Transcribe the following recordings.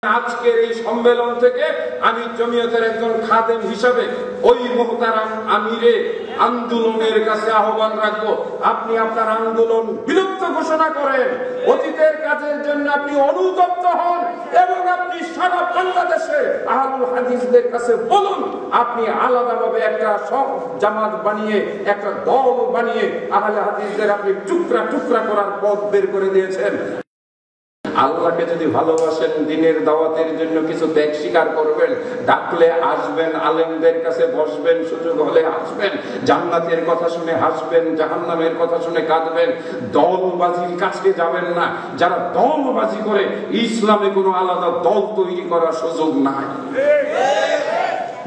আজকের এই সম্মেলন থেকে আমি জমিয়তের একজন খাদেম হিসাবে ওই মুহতারাম আমিরে আন্দোলনের কাছে আহ্বান রাখবো, আপনি আপনার আন্দোলন বিলুপ্ত ঘোষণা করেন, অতীতের কাজের জন্য আপনি অনুতপ্ত হন এবং আপনি সারা বাংলাদেশে আহলুল হাদিসদের কাছে বলুন, আপনি আলাদাভাবে একটা সব জামাত বানিয়ে একটা দল বানিয়ে আহলে হাদিসদের আপনি টুকরা টুকরা করার পথ বের করে দিয়েছেন। আল্লাহকে যদি ভালোবাসেন, দিনের দাওয়াতের জন্য কিছু ত্যাগ স্বীকার করবেন, ডাকলে আসবেন, আলেমদের কাছে বসবেন, সুযোগ হলে আসবেন, জান্নাতের কথা শুনে হাসবেন, জাহান্নামের কথা শুনে কাঁদবেন, দলবাজির কাছে যাবেন না। যারা দলবাজি করে ইসলামে কোনো আলাদা দল তৈরি করার সুযোগ নাই।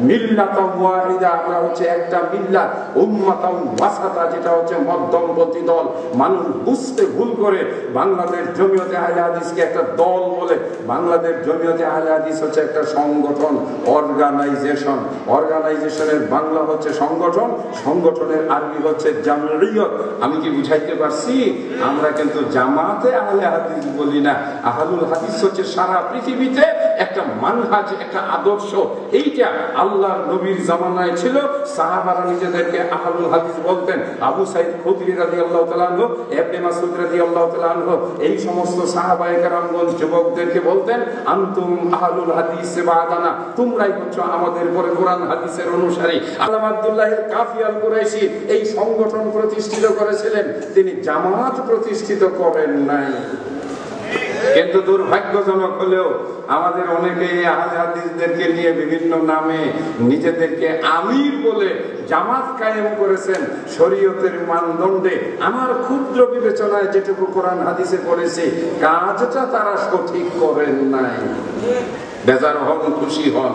মিল্লাতাও ওয়াহিদা, আমরা হচ্ছে একটা মিল্লাত, উম্মাতাও ওয়াসাতা, যেটা হচ্ছে মধ্যমপন্থী দল। মানুষ বুঝতে ভুল করে বাংলাদেশ জমিয়তে আহলে হাদিসকে একটা দল বলে। বাংলাদেশ জমিয়তে আহলে হাদিস হচ্ছে একটা সংগঠন, অর্গানাইজেশন। অর্গানাইজেশনের বাংলা হচ্ছে সংগঠন, সংগঠনের আরবি হচ্ছে জামরিয়ত। আমি কি বুঝাইতে পারছি? আমরা কিন্তু জামাতে আহলে হাদিস বলি না। আহলুল হাদিস হচ্ছে সারা পৃথিবীতে একটা মানহাজ, একটা আদর্শ। এইটা আল্লাহর নবীর জামানায় ছিল, সাহাবারা নিজেদেরকে আহলুল হাদিস বলতেন। আবু সাঈদ খুদরি রাদিয়াল্লাহু তাআলা আনহু, ইবনে মাসউদ রাদিয়াল্লাহু তাআলা আনহু, এই সমস্ত সাহাবায়ে কেরামগণ যুবকদেরকে বলতেন, আনতুম আহলুল হাদিস বাদানা, তোমরাই হচ্ছে আমাদের পরে কোরআন হাদিসের অনুসারী। আল্লামা আব্দুল্লাহ কাফি আল কুরাইশি এই সংগঠন প্রতিষ্ঠিত করেছিলেন, তিনি জামাত প্রতিষ্ঠিত করেন নাই। কিন্তু দুর্ভাগ্যজনক হলেও আমাদের অনেকেই আহলে হাদিসদেরকে নিয়ে বিভিন্ন নামে নিজেদেরকে আমির বলে জামাত কায়েম করেছেন শরীয়তের মানদণ্ডে। আমার ক্ষুদ্র বিবেচনায় যেটুকু কোরআন হাদিসে পড়েছি, কাজটা তারা সঠিক করেন নাই। বেজার হন, খুশি হন,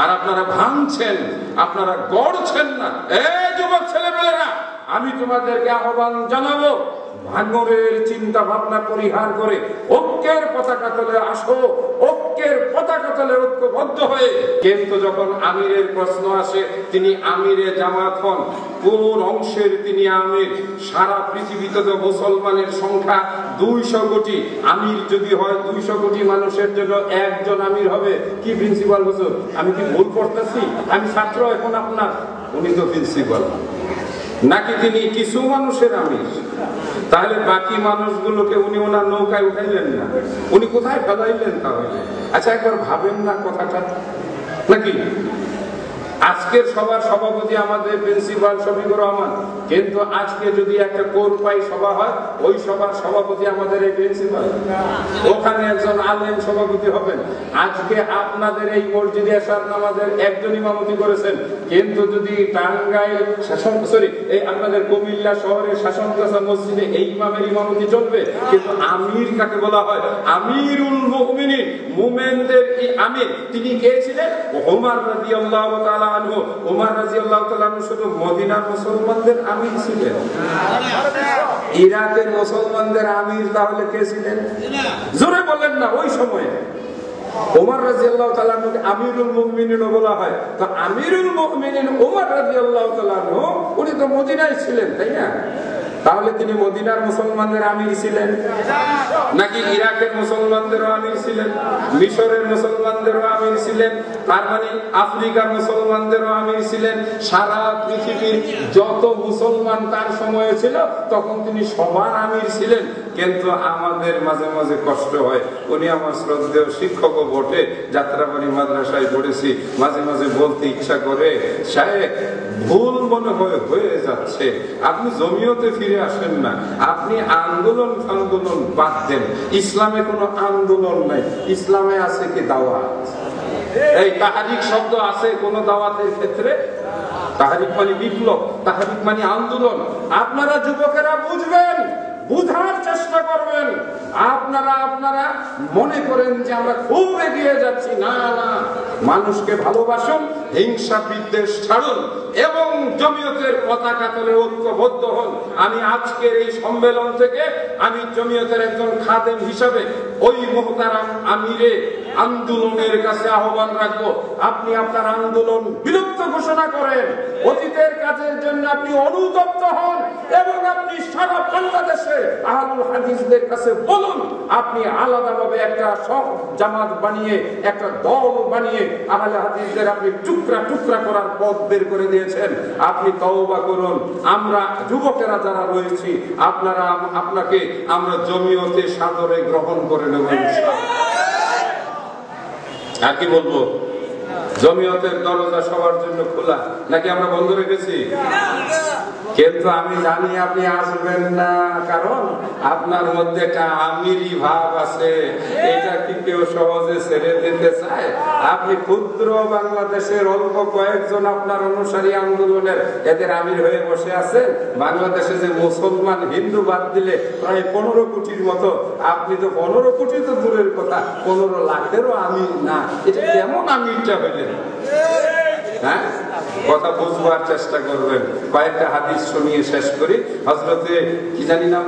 আর আপনারা ভাঙছেন, আপনারা গড়ছেন না। এই যুবক ছেলেমেয়েরা, আমি তোমাদেরকে আহ্বান জানাবো, ভাঙরের চিন্তা ভাবনা পরিহার করে ঐক্যের পতাকা তলে আসো, ঐক্যের পতাকা তলে ঐক্যবদ্ধ হয়ে। কিন্তু যখন আমিরের প্রশ্ন আসে, তিনি আমিরে জামাত হন, কোন অংশের তিনি আমির? সারা পৃথিবীতে তো মুসলমানের সংখ্যা 200 কোটি। আমির যদি হয় 200 কোটি মানুষের জন্য একজন আমির হবে। কি প্রিন্সিপাল হুজুর, আমি কি ভুল করতেছি? আমি ছাত্র এখন আপনার, উনি তো প্রিন্সিপাল। নাকি তিনি কিছু মানুষের আমির? তাহলে বাকি মানুষগুলোকে উনি ওনার নৌকায় উঠাইলেন না, উনি কোথায় ফেলাইলেন তাহলে? আচ্ছা, একবার ভাবেন না কথাটা নাকি? আজকের সবার সভাপতি আমাদের প্রিন্সিপাল শফিকুর রহমান, কিন্তু আজকে যদি একটা কোরপাই সভা হয়, ওই সভার সভাপতি আমাদের এই প্রিন্সিপাল, ওখানে একজন আলেম সভাপতি হবেন। আজকে আপনাদের এই মসজিদে এশার নামাজের একজন ইমামতি করেছেন, কিন্তু যদি টাঙ্গাইল শাসন এই আপনাদের কুমিল্লা শহরের শাসনকাছা মসজিদে এই ইমামের ইমামতি চলবে। কিন্তু আমির কাকে বলা হয়? আমিরুল মুমিনিন, মুমিনদের আমির। তিনি কে ছিলেন? ওমর রাদিয়াল্লাহু তাআলা আনহু। ওমর রাদিয়াল্লাহু তাআলা আনহু শুধু মদিনার মুসলমানদের আমির ছিলেন? ইরাকের মুসলমানদের আমির তাহলে কে ছিলেন? জোরে বলেন না। ওই সময়ে ওমর রাদিয়াল্লাহু তাআলা আনহুকে আমিরুল মুমিনিন বলা হয়। তো আমিরুল মুমিনিন ওমর রাদিয়াল্লাহু তাআলা আনহু, উনি তো মদিনায় ছিলেন, তাই না? তাহলে তিনি মদিনার মুসলমানদের আমির ছিলেন নাকি ইরাকের মুসলমানদেরও আমির ছিলেন, মিশরের মুসলমানদেরও আমির ছিলেন, তার মানে আফ্রিকার মুসলমানদেরও আমির ছিলেন? সারা পৃথিবীর যত মুসলমান তার সময়ে ছিল, তখন তিনি সবার আমির ছিলেন। কিন্তু আমাদের মাঝে মাঝে কষ্ট হয়, উনি আমার শ্রদ্ধেয় শিক্ষকও বটে, যাত্রাবাড়ি মাদ্রাসায় পড়েছি, মাঝে মাঝে বলতে ইচ্ছা করে, সাহেব ভুল মনে হয়ে যাচ্ছে, আপনি জমিয়তে ফিরে আসেন না, আপনি আন্দোলন বাদ দেন। ইসলামে কোনো আন্দোলন নাই, ইসলামে আছে কি দাওয়াত? এই তাহরিক শব্দ আছে কোন দাওয়াতের ক্ষেত্রে? তাহরিক মানে বিপ্লব, তাহরিক মানে আন্দোলন। আপনারা যুবকেরা বুঝবেন, বুঝার চেষ্টা করবেন। আপনারা মনে করেন যে আমরা খুব এগিয়ে যাচ্ছি। না না, মানুষকে ভালোবাসুন, হিংসা বিদ্বেষ ছাড়ুন এবং জমিয়তের পতাকা তলে ঐক্যবদ্ধ হন। আমি আজকের এই সম্মেলন থেকে আমি জমিয়তের একজন খাদেম হিসাবে ওই মুহতারাম আমিরে আন্দোলনের কাছে আহ্বান রাখবো, আপনি আপনার আন্দোলন বিলুপ্ত ঘোষণা করেন, অতীতের কাজের জন্য আপনি অনুতপ্ত হন এবং আপনি সারা বাংলাদেশে আহলুল হাদিসদের কাছে বলুন, আপনি আলাদাভাবে একটা সব জামাত বানিয়ে, একটা দল বানিয়ে আহলে হাদিসদের আপনি টুকরা টুকরা করার পথ বের করে দিয়েছেন। আপনি তওবা করুন। আমরা যুবকেরা যারা রয়েছি, আপনাকে আমরা জমিয়তে সাদরে গ্রহণ করে নেব ইনশাআল্লাহ। আর কি বলবো, জমিয়তের দরজা সবার জন্য খোলা, নাকি আমরা বন্ধ রেখেছি? কিন্তু আমি জানি আপনি আসবেন না, কারণ আপনার মধ্যে একটা আমিরি ভাব আছে। এটা কি কেউ সহজে ছেড়ে দিতে চায়? আপনি ক্ষুদ্র বাংলাদেশের অল্প কয়েকজন আপনার অনুসারী আন্দোলনের এদের আমির হয়ে বসে আছেন। বাংলাদেশে যে মুসলমান হিন্দু বাদ দিলে প্রায় 15 কোটির মতো, আপনি তো 15 কোটি তো দূরের কথা, 15 লাখেরও আমির না। এটা কেমন আমিরটা হইলেন? হ্যাঁ, কথা বুঝবার চেষ্টা করবেন। কয়েকটা হাদিস শুনিয়ে শেষ করি। হযরতে কি জানি নাম